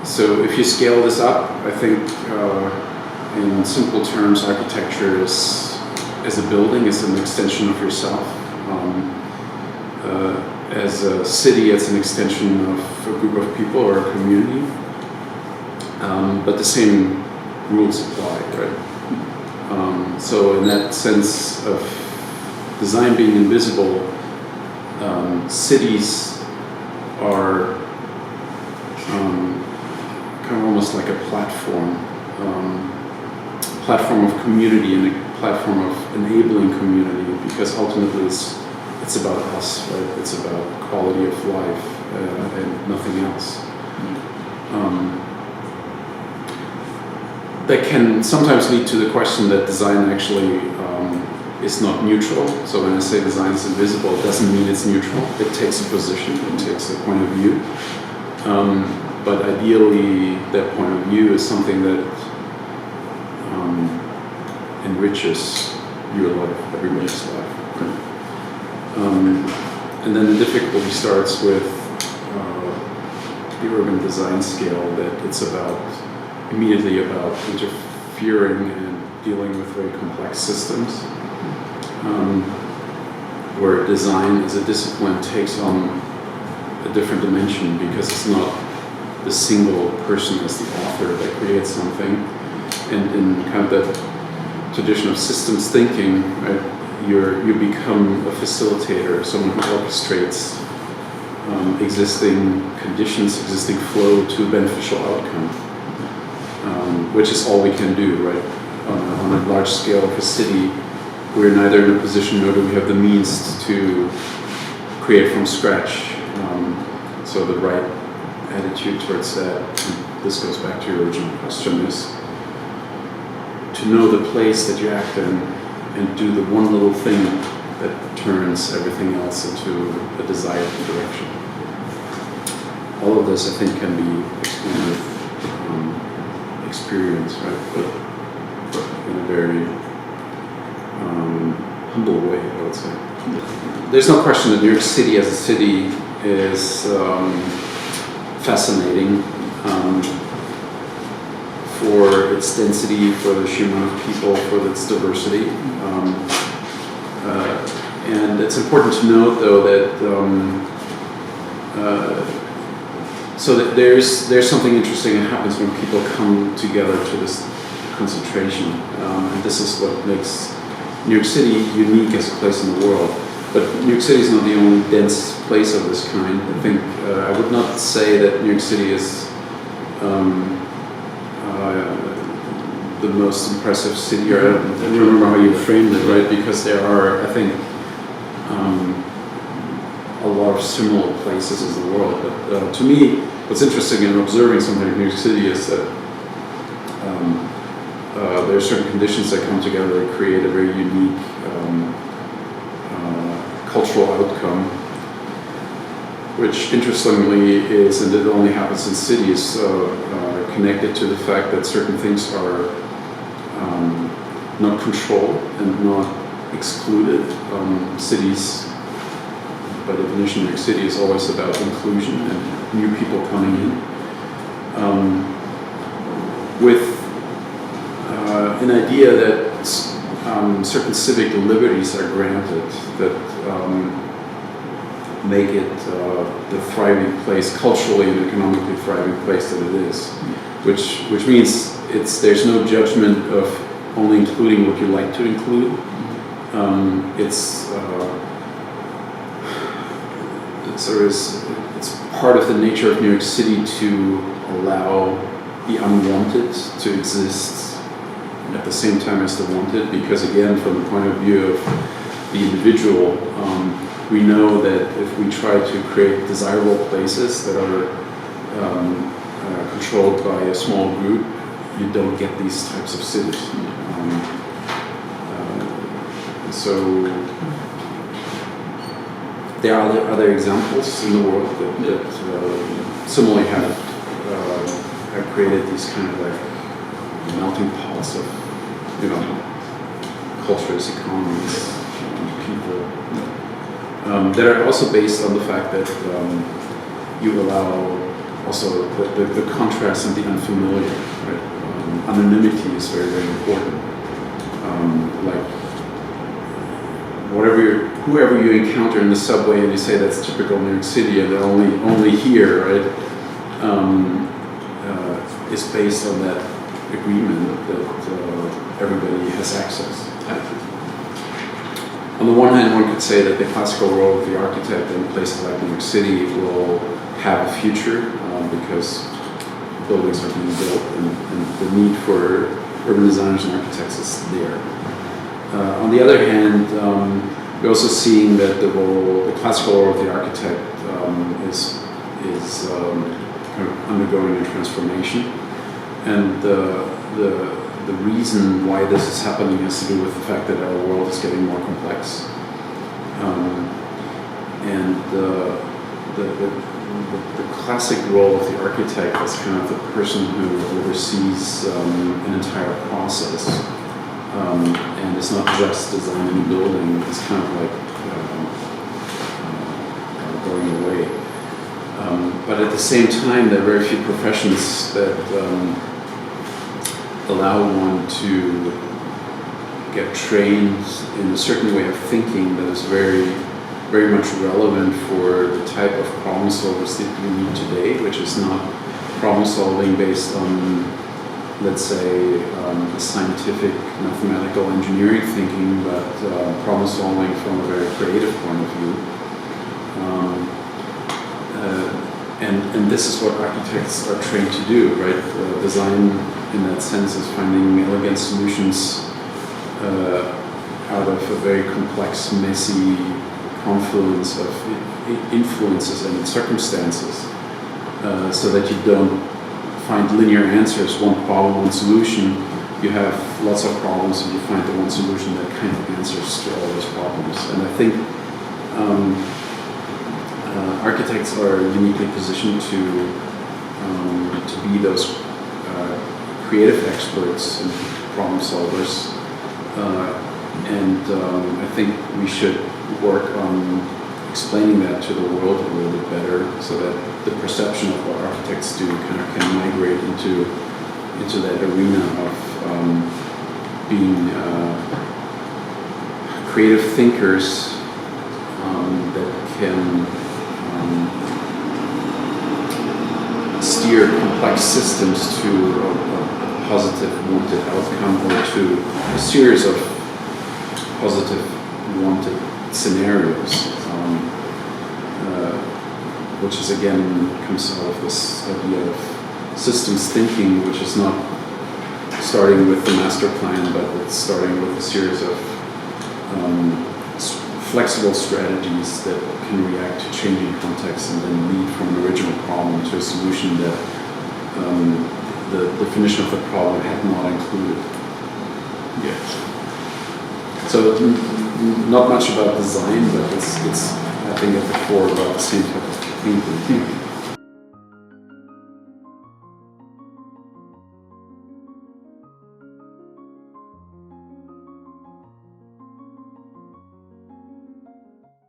So if you scale this up, I think in simple terms, architecture is, as a building, is an extension of yourself. As a city, it's an extension of a group of people or a community. But the same rules apply, right? So in that sense of design being invisible, cities are kind of almost like a platform of community and a platform of enabling community, because ultimately it's about us, right? It's about quality of life and nothing else. That can sometimes lead to the question that design actually is not neutral. So when I say design is invisible, it doesn't mean it's neutral. It takes a position, it takes a point of view. But ideally, that point of view is something that enriches your life, everybody's life. And then the difficulty starts with the urban design scale, that it's immediately about interfering and dealing with very complex systems, where design as a discipline takes on a different dimension, because it's not the single person as the author that creates something. And in kind of the tradition of systems thinking, right, you become a facilitator, someone who orchestrates existing conditions, existing flow to a beneficial outcome, which is all we can do, right? On a large scale of a city, we're neither in a position nor do we have the means to create from scratch. So the right attitude towards that, and this goes back to your original question, is to know the place that you act in and do the one little thing that turns everything else into a desired direction. All of this, I think, can be explained with experience, right? But in a very humble way, I would say. There's no question that New York City as a city is fascinating for its density, for the sheer amount of people, for its diversity. And it's important to note, though, that there's something interesting that happens when people come together to this concentration. And this is what makes New York City unique as a place in the world. But New York City is not the only dense place of this kind. I think I would not say that New York City is the most impressive city, or I don't remember how you framed it, right? Because there are, I think, a lot of similar places in the world. But to me, what's interesting in observing something in New York City is that there are certain conditions that come together that create a very unique cultural outcome, which interestingly is, and it only happens in cities, connected to the fact that certain things are not controlled and not excluded. Cities, by definition, New York City is always about inclusion and new people coming in, with an idea that certain civic liberties are granted that make it the thriving place, culturally and economically thriving place that it is, which means there's no judgment of only including what you like to include. It's part of the nature of New York City to allow the unwanted to exist at the same time as the wanted, because again, from the point of view of the individual, we know that if we try to create desirable places that are controlled by a small group, you don't get these types of cities. So there are other examples in the world that similarly have created these kind of like melting pots of, cultures, economies, people, that are also based on the fact that you allow also the contrast and the unfamiliar, right? Anonymity is very, very important. Like whoever you encounter in the subway and you say that's typical New York City and they're only here, right? Is based on that agreement that everybody has access. On the one hand, one could say that the classical role of the architect in places like New York City will have a future because buildings are being built and the need for urban designers and architects is there. On the other hand, we're also seeing that the classical role of the architect is kind of undergoing a transformation, and the reason why this is happening has to do with the fact that our world is getting more complex, and the classic role of the architect is kind of the person who oversees an entire process, and it's not just designing a building, it's kind of like going away. But at the same time, there are very few professions that allow one to get trained in a certain way of thinking that is very, very much relevant for the type of problem solvers that you need today, which is not problem solving based on, let's say, scientific, mathematical, engineering thinking, but problem solving from a very creative point of view. And this is what architects are trained to do, right? Design, in that sense, is finding elegant solutions out of a very complex, messy confluence of influences and circumstances, so that you don't find linear answers, one problem, one solution. You have lots of problems and you find the one solution that kind of answers to all those problems. And I think architects are uniquely positioned to be those creative experts and problem solvers. And I think we should work on explaining that to the world a little bit better, so that the perception of what architects do kind of can migrate into that arena of being creative thinkers that can steer complex systems to a positive wanted outcome, or to a series of positive wanted scenarios, which is again comes out of this idea of systems thinking, which is not starting with the master plan, but it's starting with a series of flexible strategies that can react to changing contexts and then lead from an original problem to a solution that the definition of the problem had not included. Yes. So not much about design, but it's I think at the core about the same type of thinking.